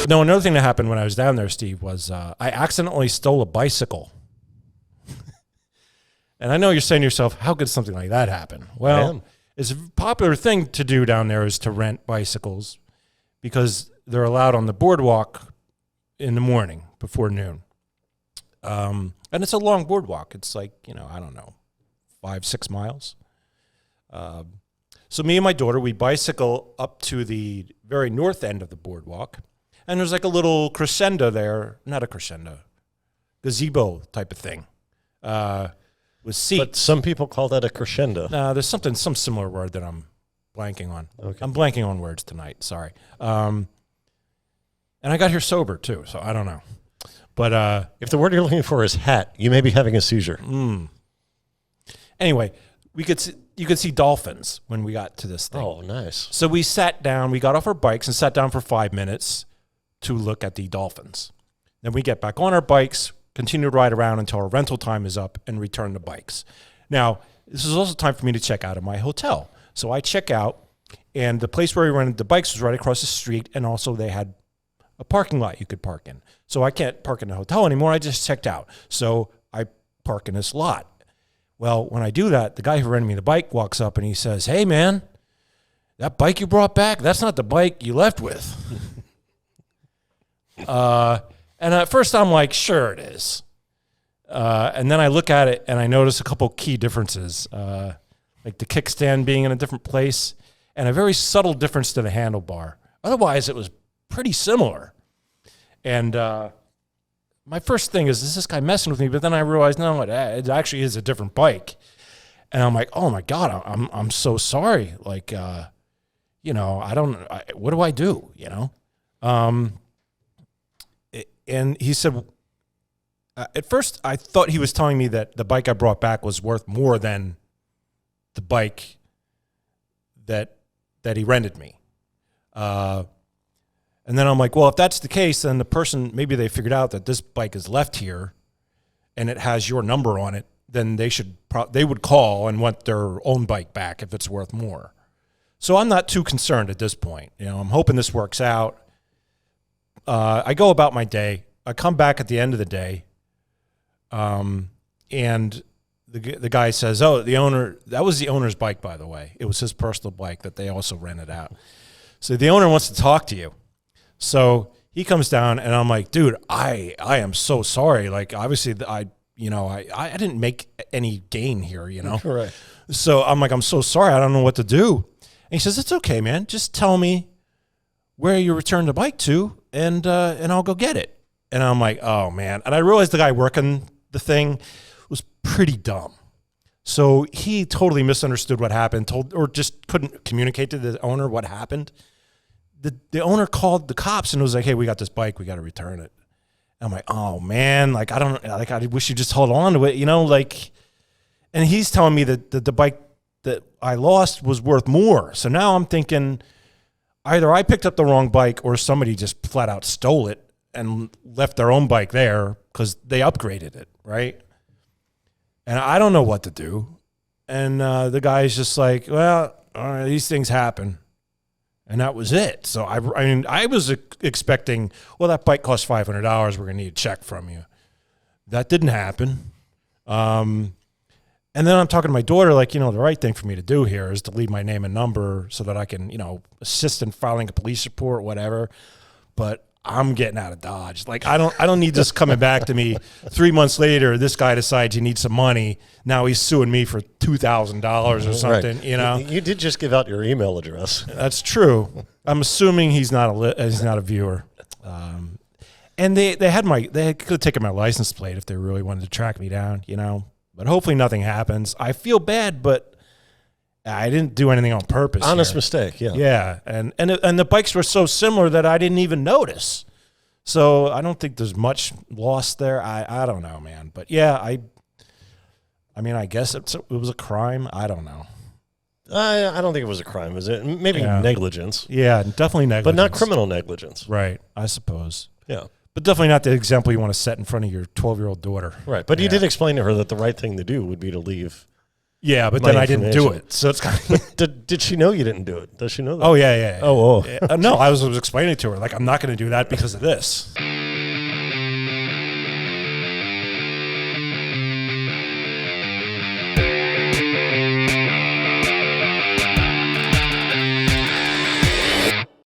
No, another thing that happened when I was down there, Steve, was I accidentally stole a bicycle. And I know you're saying to yourself, how could something like that happen? Well, it's a popular thing to do down there is to rent bicycles because they're allowed on the boardwalk in the morning before noon. And it's a long boardwalk. It's like, I don't know, 5-6 miles. So me and my daughter, we bicycle up to the very north end of the boardwalk. And there's like a little crescendo there. Not a crescendo. Gazebo type of thing. With seats. But some people call that a crescendo. No, there's some similar word that I'm blanking on. Okay. I'm blanking on words tonight. Sorry. And I got here sober too, so I don't know. But if the word you're looking for is hat, you may be having a seizure. Anyway, you could see dolphins when we got to this thing. Oh, nice. So we sat down. We got off our bikes and sat down for 5 minutes to look at the dolphins. Then we get back on our bikes, continue to ride around until our rental time is up, and return the bikes. Now, this is also time for me to check out of my hotel. So I check out, and the place where we rented the bikes was right across the street, and also they had a parking lot you could park in. So I can't park in the hotel anymore. I just checked out. So I park in this lot. Well, when I do that, the guy who rented me the bike walks up and he says, "Hey, man, that bike you brought back, that's not the bike you left with." And at first I'm like, sure it is. And then I look at it and I notice a couple key differences, like the kickstand being in a different place and a very subtle difference to the handlebar. Otherwise, it was pretty similar. And my first thing is this guy messing with me? But then I realized, no, it actually is a different bike. And I'm like, oh my God, I'm so sorry. Like, what do I do? And he said, at first I thought he was telling me that the bike I brought back was worth more than the bike that he rented me. And then I'm like, well, if that's the case, then the person, maybe they figured out that this bike is left here and it has your number on it, then they would call and want their own bike back if it's worth more. So I'm not too concerned at this point. I'm hoping this works out. I go about my day. I come back at the end of the day, and the guy says, "Oh, that was the owner's bike, by the way. It was his personal bike that they also rented out. So the owner wants to talk to you." So he comes down, and I'm like, "Dude, I am so sorry. Like, obviously, I didn't make any gain here, Correct. So I'm like, I'm so sorry. I don't know what to do." And he says, "It's okay, man. Just tell me where you returned the bike to, and I'll go get it." And I'm like, oh, man. And I realized the guy working the thing was pretty dumb. So he totally misunderstood what happened, or just couldn't communicate to the owner what happened. The owner called the cops and was like, "Hey, we got this bike. We got to return it." And I'm like, oh, man. Like, I wish you just hold on to it, And he's telling me that the bike that I lost was worth more. So now I'm thinking either I picked up the wrong bike or somebody just flat out stole it and left their own bike there because they upgraded it, right? And I don't know what to do. And the guy's just like, well, all right, these things happen. And that was it. So, I was expecting, well, that bike cost $500. We're going to need a check from you. That didn't happen. And then I'm talking to my daughter, like, the right thing for me to do here is to leave my name and number so that I can, assist in filing a police report, whatever. But I'm getting out of Dodge. Like, I don't need this coming back to me 3 months later. This guy decides he needs some money. Now he's suing me for $2,000 or something. Right. You did just give out your email address. That's true. I'm assuming he's not a viewer. And they could have taken my license plate if they really wanted to track me down. But hopefully nothing happens. I feel bad, but I didn't do anything on purpose. Honest mistake, yeah. Yeah, and the bikes were so similar that I didn't even notice. So I don't think there's much loss there. I don't know, man. But yeah, I guess it was a crime. I don't know. I don't think it was a crime. Was it? Maybe negligence. Yeah, definitely negligence. But not criminal negligence. Right, I suppose. Yeah. But definitely not the example you want to set in front of your 12-year-old daughter. Right. But you did explain to her that the right thing to do would be to leave Yeah, but my then I didn't do information. it. So it's kind of. Did she know you didn't do it? Does she know that? Oh, yeah. Oh. No, I was explaining to her, like, I'm not going to do that because of this.